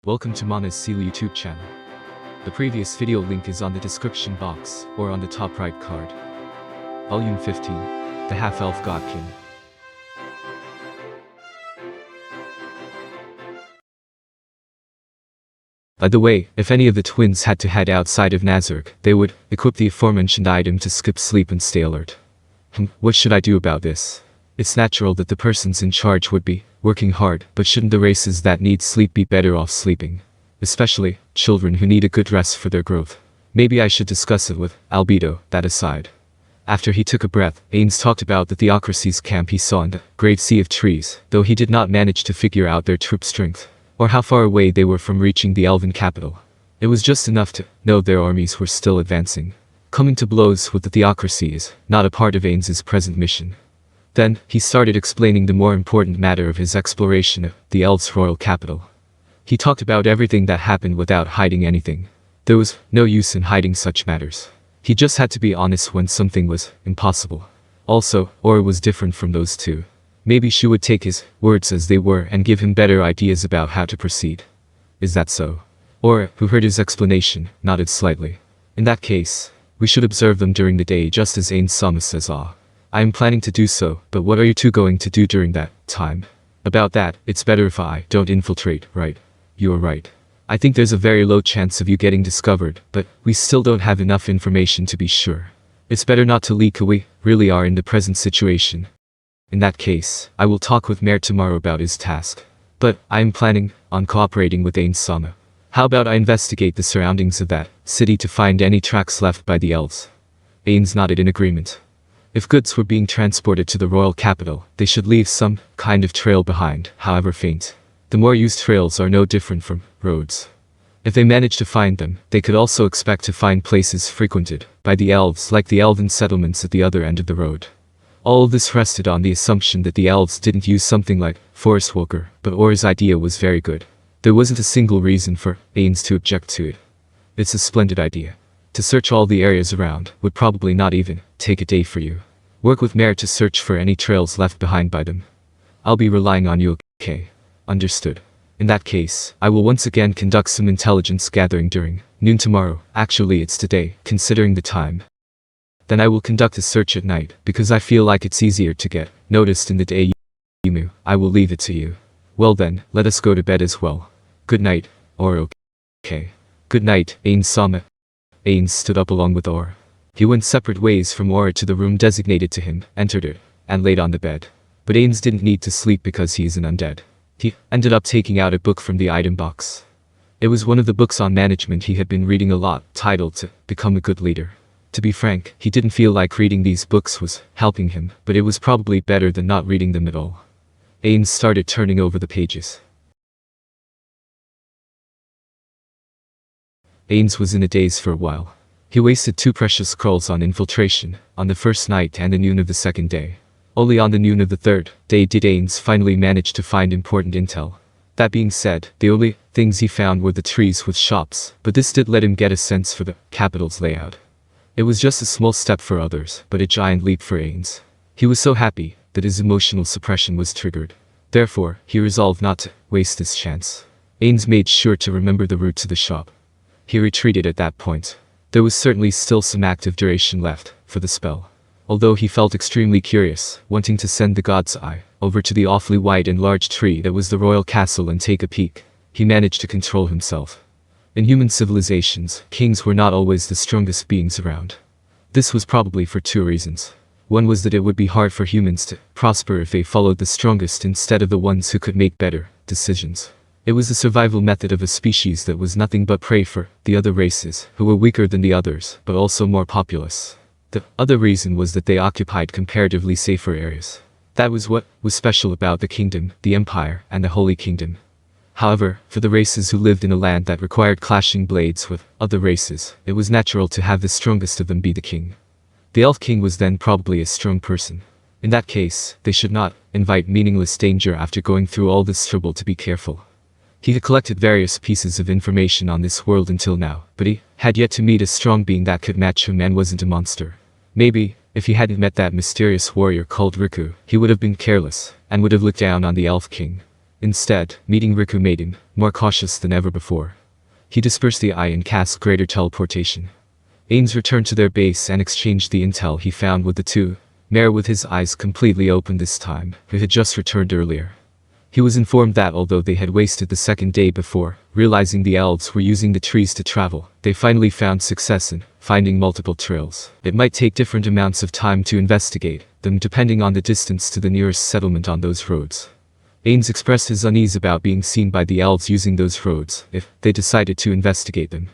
Welcome to Mana's Seal YouTube channel. The previous video link is on the description box or on the top right card. Volume 15, The Half-Elf God King. By the way, if any of the twins had to head outside of Nazark, they would equip the aforementioned item to skip sleep and stay alert. What should I do about this? It's natural that the persons in charge would be working hard, but shouldn't the races that need sleep be better off sleeping? Especially children who need a good rest for their growth. Maybe I should discuss it with Albedo, that aside. After he took a breath, Ainz talked about the Theocracy's camp he saw in the great sea of trees, though he did not manage to figure out their troop strength, or how far away they were from reaching the elven capital. It was just enough to know their armies were still advancing. Coming to blows with the Theocracy is not a part of Ainz's present mission. Then, he started explaining the more important matter of his exploration of the elves' royal capital. He talked about everything that happened without hiding anything. There was no use in hiding such matters. He just had to be honest when something was impossible. Also, Aura was different from those two. Maybe she would take his words as they were and give him better ideas about how to proceed. Is that so? Aura, who heard his explanation, nodded slightly. In that case, we should observe them during the day just as Ainz says. I am planning to do so, but what are you two going to do during that time? About that, it's better if I don't infiltrate, right? You are right. I think there's a very low chance of you getting discovered, but we still don't have enough information to be sure. It's better not to leak who we really are in the present situation. In that case, I will talk with Mayor tomorrow about his task. But I am planning on cooperating with Ainz. How about I investigate the surroundings of that city to find any tracks left by the elves? Ainz nodded in agreement. If goods were being transported to the royal capital, they should leave some kind of trail behind, however faint. The more used trails are no different from roads. If they manage to find them, they could also expect to find places frequented by the elves like the elven settlements at the other end of the road. All of this rested on the assumption that the elves didn't use something like forest walker, but Aura's idea was very good. There wasn't a single reason for Ainz to object to it. It's a splendid idea. To search all the areas around would probably not even take a day for you. Work with Mayor to search for any trails left behind by them. I'll be relying on you, okay? Understood. In that case, I will once again conduct some intelligence gathering during noon tomorrow. Actually, it's today, considering the time. Then I will conduct a search at night, because I feel like it's easier to get noticed in the day. I will leave it to you. Well then, let us go to bed as well. Good night, Aura. Okay. Good night, Ainz. Ainz stood up along with Aura. He went separate ways from Aura to the room designated to him, entered it, and laid on the bed. But Ainz didn't need to sleep because he is an undead. He ended up taking out a book from the item box. It was one of the books on management he had been reading a lot, titled To Become a Good Leader. To be frank, he didn't feel like reading these books was helping him, but it was probably better than not reading them at all. Ainz started turning over the pages. Ainz was in a daze for a while. He wasted 2 precious scrolls on infiltration, on the first night and the noon of the second day. Only on the noon of the third day did Ainz finally manage to find important intel. That being said, the only things he found were the trees with shops, but this did let him get a sense for the capital's layout. It was just a small step for others, but a giant leap for Ainz. He was so happy that his emotional suppression was triggered. Therefore, he resolved not to waste this chance. Ainz made sure to remember the route to the shop. He retreated at that point. There was certainly still some active duration left for the spell. Although he felt extremely curious, wanting to send the God's Eye over to the awfully wide and large tree that was the royal castle and take a peek, he managed to control himself. In human civilizations, kings were not always the strongest beings around. This was probably for 2 reasons. One was that it would be hard for humans to prosper if they followed the strongest instead of the ones who could make better decisions. It was the survival method of a species that was nothing but prey for the other races, who were weaker than the others, but also more populous. The other reason was that they occupied comparatively safer areas. That was what was special about the kingdom, the empire, and the Holy Kingdom. However, for the races who lived in a land that required clashing blades with other races, it was natural to have the strongest of them be the king. The elf king was then probably a strong person. In that case, they should not invite meaningless danger after going through all this trouble to be careful. He had collected various pieces of information on this world until now, but he had yet to meet a strong being that could match him and wasn't a monster. Maybe, if he hadn't met that mysterious warrior called Riku, he would have been careless, and would have looked down on the Elf King. Instead, meeting Riku made him more cautious than ever before. He dispersed the eye and cast greater teleportation. Ainz returned to their base and exchanged the intel he found with the two. Mare, with his eyes completely open this time, who had just returned earlier. He was informed that although they had wasted the second day before, realizing the elves were using the trees to travel, they finally found success in finding multiple trails. It might take different amounts of time to investigate them depending on the distance to the nearest settlement on those roads. Ainz expressed his unease about being seen by the elves using those roads if they decided to investigate them.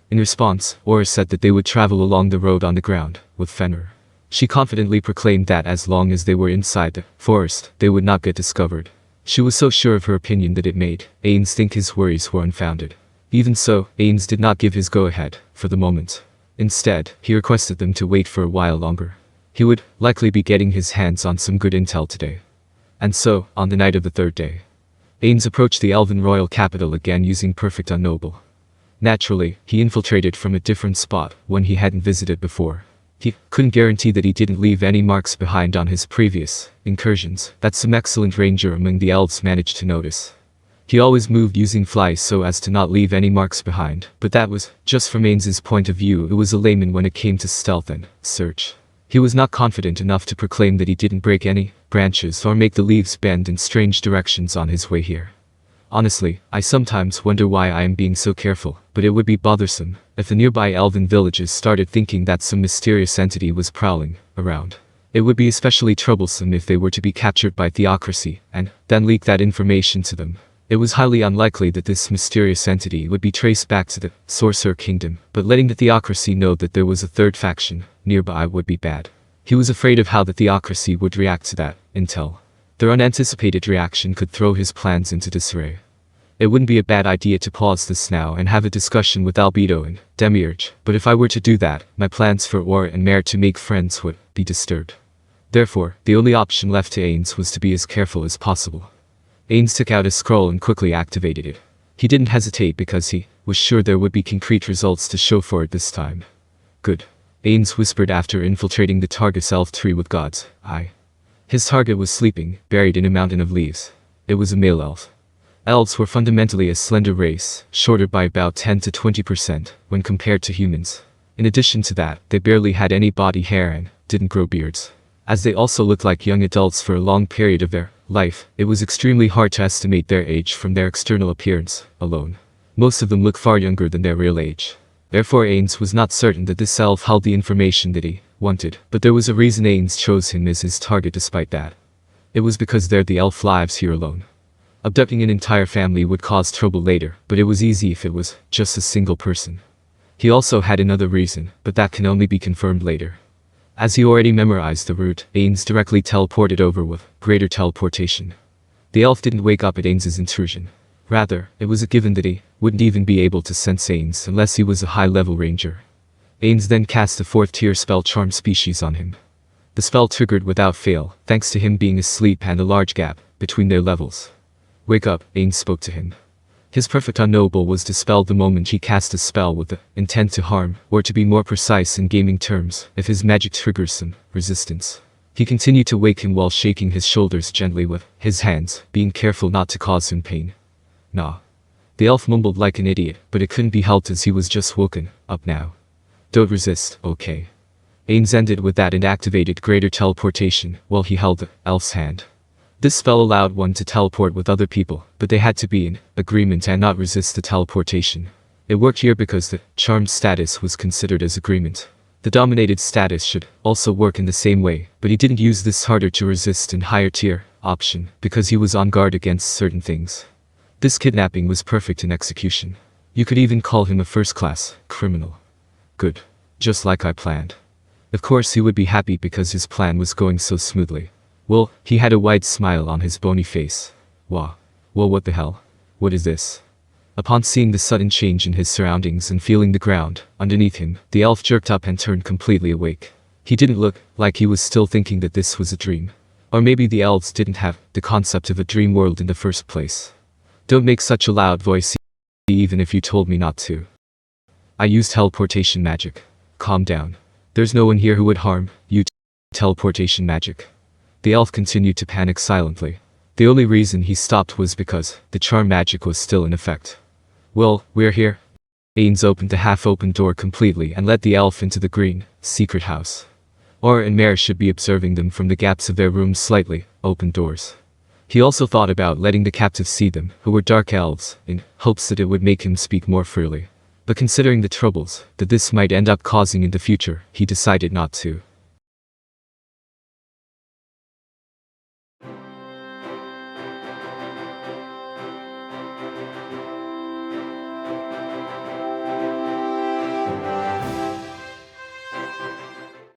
In response, Aura said that they would travel along the road on the ground with Fenrir. She confidently proclaimed that as long as they were inside the forest, they would not get discovered. She was so sure of her opinion that it made Ainz think his worries were unfounded. Even so, Ainz did not give his go-ahead for the moment. Instead, he requested them to wait for a while longer. He would likely be getting his hands on some good intel today. And so, on the night of the third day, Ainz approached the Elven royal capital again using Perfect Unknowable. Naturally, he infiltrated from a different spot, one he hadn't visited before. He couldn't guarantee that he didn't leave any marks behind on his previous incursions that some excellent ranger among the elves managed to notice. He always moved using flies so as to not leave any marks behind, but that was just from Ainz's point of view. It was a layman when it came to stealth and search. He was not confident enough to proclaim that he didn't break any branches or make the leaves bend in strange directions on his way here. Honestly, I sometimes wonder why I am being so careful, but it would be bothersome if the nearby elven villages started thinking that some mysterious entity was prowling around. It would be especially troublesome if they were to be captured by theocracy and then leak that information to them. It was highly unlikely that this mysterious entity would be traced back to the Sorcerer Kingdom, but letting the theocracy know that there was a third faction nearby would be bad. He was afraid of how the theocracy would react to that intel. Their unanticipated reaction could throw his plans into disarray. It wouldn't be a bad idea to pause this now and have a discussion with Albedo and Demiurge, but if I were to do that, my plans for Aura and Mare to make friends would be disturbed. Therefore, the only option left to Ainz was to be as careful as possible. Ainz took out a scroll and quickly activated it. He didn't hesitate because he was sure there would be concrete results to show for it this time. Good. Ainz whispered after infiltrating the target's elf tree with God's eye. His target was sleeping, buried in a mountain of leaves. It was a male elf. Elves were fundamentally a slender race, shorter by about 10 to 20% when compared to humans. In addition to that, they barely had any body hair and didn't grow beards. As they also looked like young adults for a long period of their life, it was extremely hard to estimate their age from their external appearance alone. Most of them looked far younger than their real age. Therefore Ainz was not certain that this elf held the information that he wanted, but there was a reason Ainz chose him as his target despite that. It was because they're the elf lives here alone. Abducting an entire family would cause trouble later, but it was easy if it was just a single person. He also had another reason, but that can only be confirmed later. As he already memorized the route, Ainz directly teleported over with greater teleportation. The elf didn't wake up at Ainz's intrusion. Rather, it was a given that he wouldn't even be able to sense Ainz unless he was a high-level ranger. Ainz then cast a 4th-tier spell Charm Species on him. The spell triggered without fail, thanks to him being asleep and a large gap between their levels. Wake up, Ainz spoke to him. His Perfect Unknowable was dispelled the moment he cast a spell with the intent to harm, or to be more precise in gaming terms, if his magic triggers some resistance. He continued to wake him while shaking his shoulders gently with his hands, being careful not to cause him pain. Nah. The elf mumbled like an idiot, but it couldn't be helped as he was just woken up now. Don't resist, okay. Ainz ended with that and activated greater teleportation while he held the elf's hand. This spell allowed one to teleport with other people, but they had to be in agreement and not resist the teleportation. It worked here because the charmed status was considered as agreement. The dominated status should also work in the same way, but he didn't use this harder to resist and higher tier option because he was on guard against certain things. This kidnapping was perfect in execution. You could even call him a first-class criminal. Good. Just like I planned. Of course he would be happy because his plan was going so smoothly. Well, he had a wide smile on his bony face. Wow. Well, what the hell? What is this? Upon seeing the sudden change in his surroundings and feeling the ground underneath him, the elf jerked up and turned completely awake. He didn't look like he was still thinking that this was a dream. Or maybe the elves didn't have the concept of a dream world in the first place. Don't make such a loud voice even if you told me not to. I used teleportation magic. Calm down. There's no one here who would harm you. Teleportation magic. The elf continued to panic silently. The only reason he stopped was because the charm magic was still in effect. Well, we're here. Ainz opened the half-open door completely and let the elf into the green, secret house. Aura and Mare should be observing them from the gaps of their room's slightly open doors. He also thought about letting the captives see them, who were dark elves, in hopes that it would make him speak more freely. But considering the troubles that this might end up causing in the future, he decided not to.